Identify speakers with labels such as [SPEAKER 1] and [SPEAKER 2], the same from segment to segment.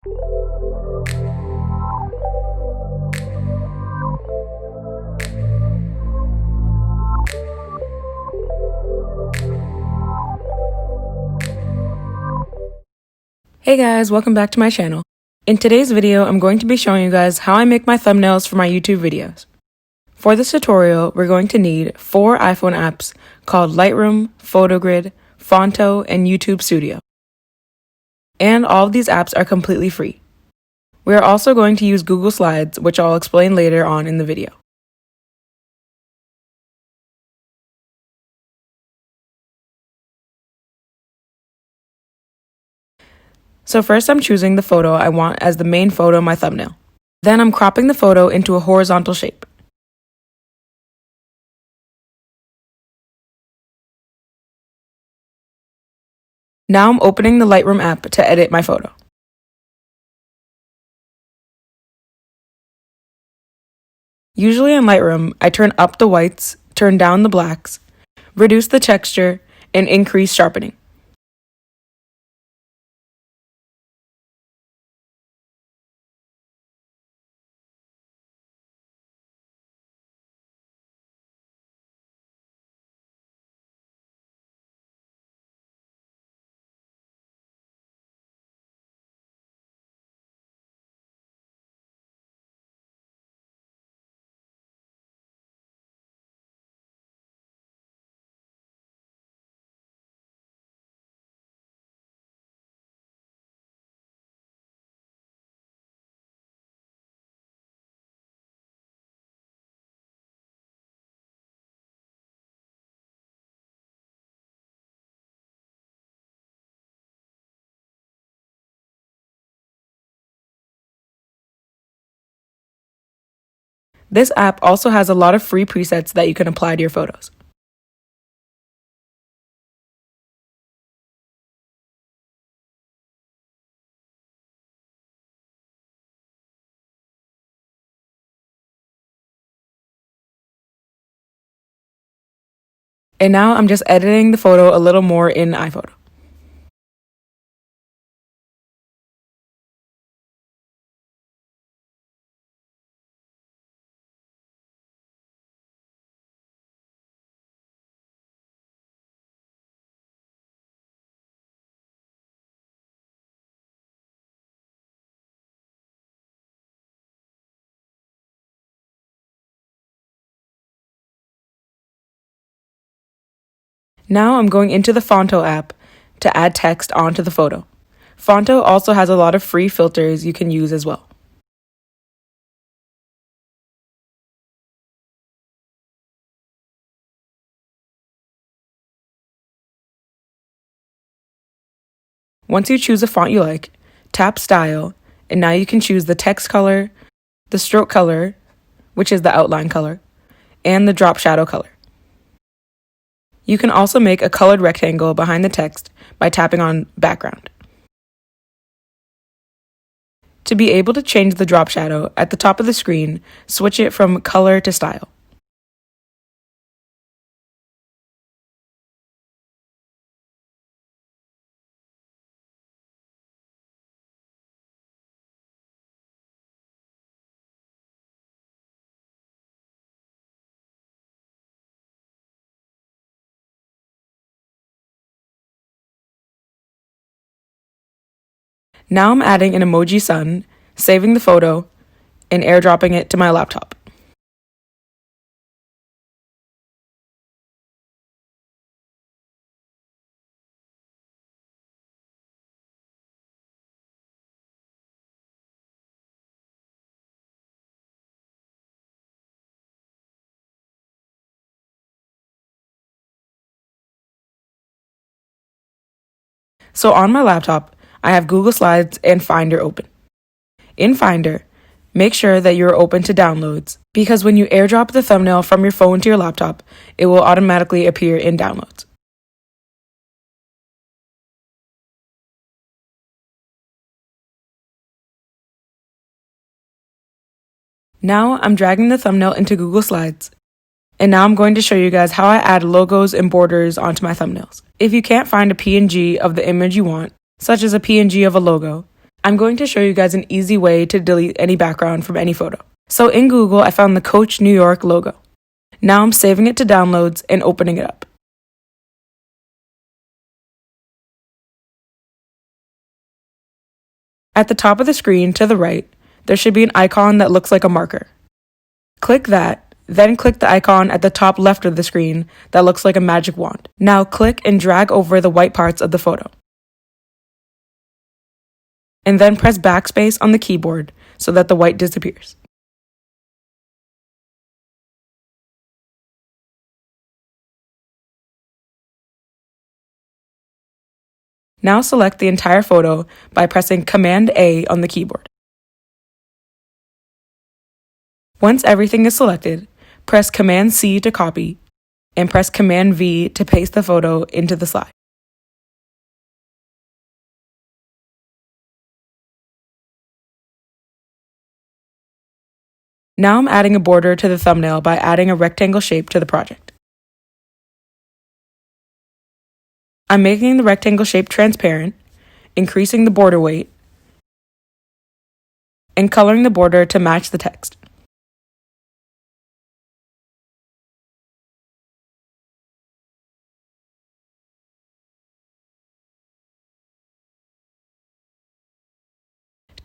[SPEAKER 1] Hey guys, welcome back to my channel. In today's video, I'm going to be showing you guys how I make my thumbnails for my YouTube videos. For this tutorial, we're going to need 4 iPhone apps called Lightroom, PhotoGrid, Phonto, and YouTube Studio. And all of these apps are completely free. We are also going to use Google Slides, which I'll explain later on in the video. So first I'm choosing the photo I want as the main photo in my thumbnail. Then I'm cropping the photo into a horizontal shape. Now I'm opening the Lightroom app to edit my photo. Usually in Lightroom, I turn up the whites, turn down the blacks, reduce the texture, and increase sharpening. This app also has a lot of free presets that you can apply to your photos. And now I'm just editing the photo a little more in iPhoto. Now I'm going into the Phonto app to add text onto the photo. Phonto also has a lot of free filters you can use as well. Once you choose a font you like, tap Style, and now you can choose the text color, the stroke color, which is the outline color, and the drop shadow color. You can also make a colored rectangle behind the text by tapping on Background. To be able to change the drop shadow at the top of the screen, switch it from Color to Style. Now I'm adding an emoji sun, saving the photo, and airdropping it to my laptop. So on my laptop, I have Google Slides and Finder open. In Finder, make sure that you're open to downloads, because when you airdrop the thumbnail from your phone to your laptop, it will automatically appear in downloads. Now I'm dragging the thumbnail into Google Slides. And now I'm going to show you guys how I add logos and borders onto my thumbnails. If you can't find a PNG of the image you want, such as a PNG of a logo, I'm going to show you guys an easy way to delete any background from any photo. So in Google, I found the Coach New York logo. Now I'm saving it to downloads and opening it up. At the top of the screen to the right, there should be an icon that looks like a marker. Click that, then click the icon at the top left of the screen that looks like a magic wand. Now click and drag over the white parts of the photo. And then press backspace on the keyboard so that the white disappears. Now select the entire photo by pressing Command A on the keyboard. Once everything is selected, press Command C to copy and press Command V to paste the photo into the slide. Now I'm adding a border to the thumbnail by adding a rectangle shape to the project. I'm making the rectangle shape transparent, increasing the border weight, and coloring the border to match the text.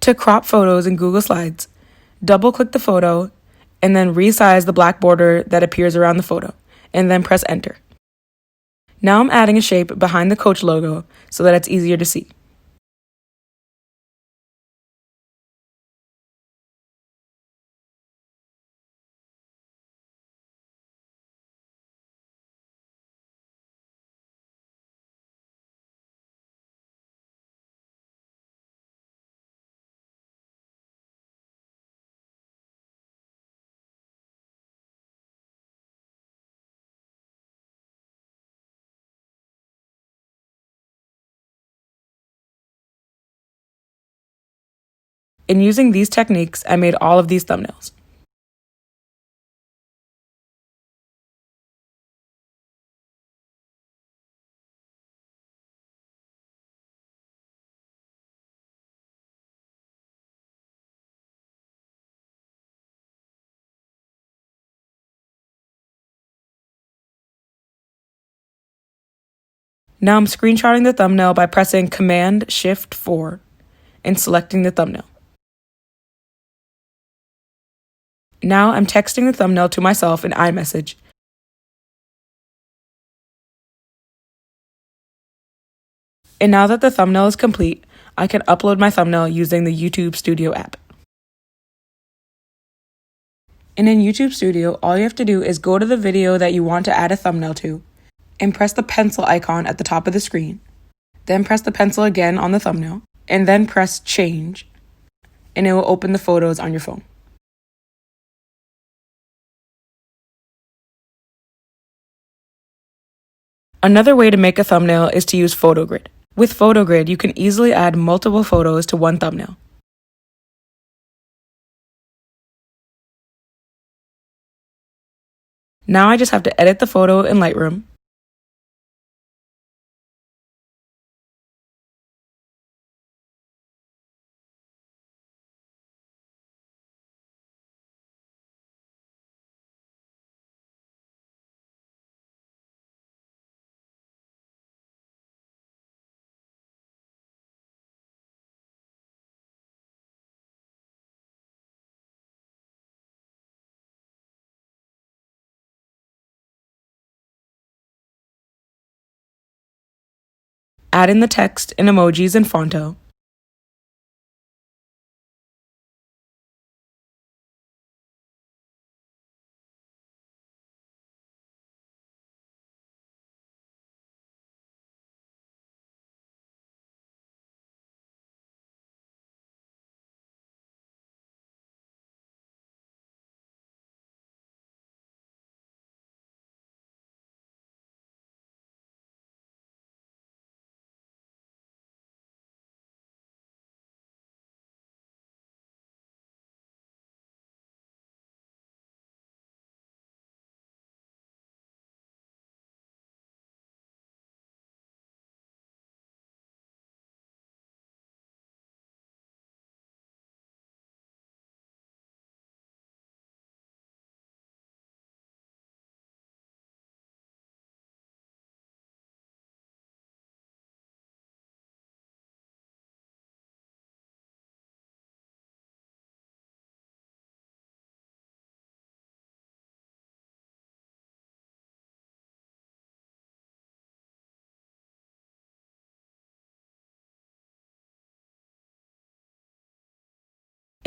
[SPEAKER 1] To crop photos in Google Slides, double-click the photo and then resize the black border that appears around the photo, and then press Enter. Now I'm adding a shape behind the Coach logo so that it's easier to see. And using these techniques, I made all of these thumbnails. Now I'm screenshotting the thumbnail by pressing Command-Shift-4 and selecting the thumbnail. Now I'm texting the thumbnail to myself in iMessage. And now that the thumbnail is complete, I can upload my thumbnail using the YouTube Studio app. And in YouTube Studio, all you have to do is go to the video that you want to add a thumbnail to and press the pencil icon at the top of the screen. Then press the pencil again on the thumbnail and then press Change, and it will open the photos on your phone. Another way to make a thumbnail is to use PhotoGrid. With PhotoGrid, you can easily add multiple photos to one thumbnail. Now I just have to edit the photo in Lightroom, add in the text and emojis in Phonto,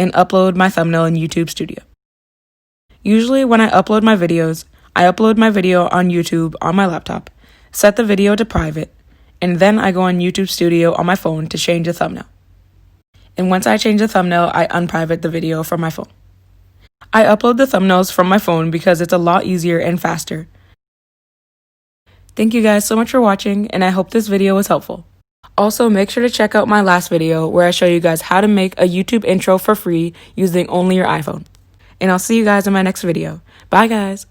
[SPEAKER 1] and upload my thumbnail in YouTube Studio. Usually when I upload my videos, I upload my video on YouTube on my laptop, set the video to private, and then I go on YouTube Studio on my phone to change the thumbnail. And once I change the thumbnail, I unprivate the video from my phone. I upload the thumbnails from my phone because it's a lot easier and faster. Thank you guys so much for watching, and I hope this video was helpful. Also, make sure to check out my last video where I show you guys how to make a YouTube intro for free using only your iPhone. And I'll see you guys in my next video. Bye guys!